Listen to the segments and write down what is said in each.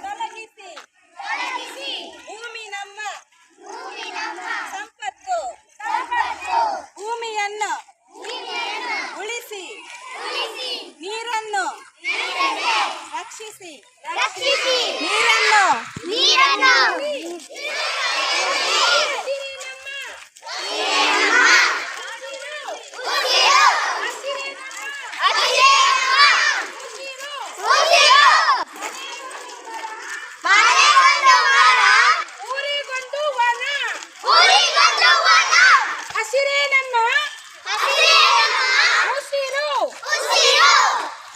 ತೊಲಗಿಸಿ ಭೂಮಿ ನಮ್ಮ ಸಂಪತ್ತು ಭೂಮಿಯನ್ನು ಉಳಿಸಿ ನೀರನ್ನು ರಕ್ಷಿಸಿ ನೀರನ್ನು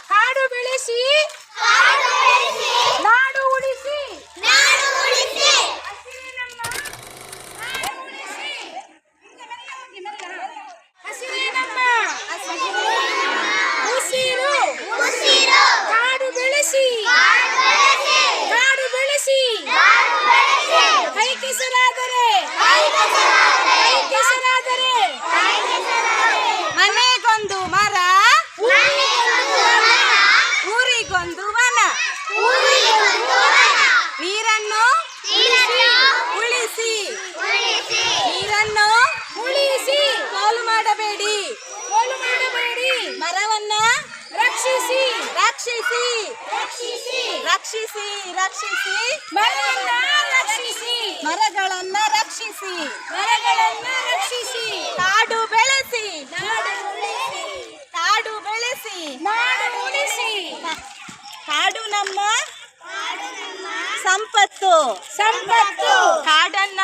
ಕಾಡು ಬೆಳೆಸಿ ನಾಡು ಉಳಿಸಿ ಹಸಿರೇ ನಮ್ಮ ಉಸಿರು ಕಾಡು ಬೆಳೆಸಿ ಕೈಕೆಸರಾದರೆ ಮನೆಗೊಂದು ಮರ ಊರಿಗೊಂದು ವನ ನೀರನ್ನು ಉಳಿಸಿ ಕೋಲು ಮಾಡಬೇಡಿ ಮರವನ್ನ ರಕ್ಷಿಸಿ ಮರಗಳನ್ನ ರಕ್ಷಿಸಿ ಕಾಡು ಬೆಳೆಸಿ ಕಾಡು ನಮ್ಮ ಸಂಪತ್ತು ಕಾಡನ್ನ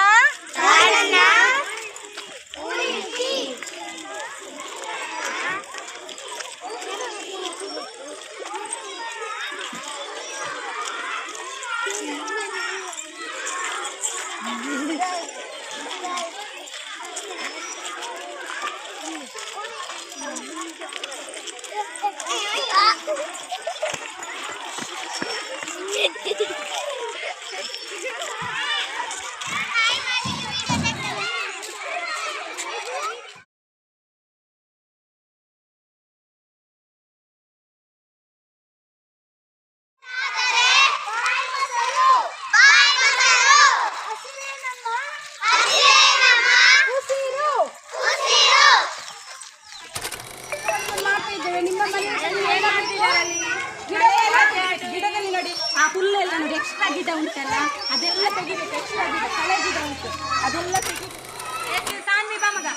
ಗಿಡದಲ್ಲಿ ನೋಡಿ ಆ ಹುಲ್ಲೆಲ್ಲ ನೋಡಿ ಎಕ್ಸ್ಟ್ರಾ ಗಿಡ ಉಂಟಲ್ಲ ಅದೆಲ್ಲ ತೆಗಿಬೇಕು. ಎಕ್ಸ್ಟ್ರಾ ಗಿಡ ಹಳೆ ಗಿಡ ಉಂಟು ಅದೆಲ್ಲ ತೆಗಿಬೇಕು. ಸಾನ್ವಿ ಬಾ ಮಗ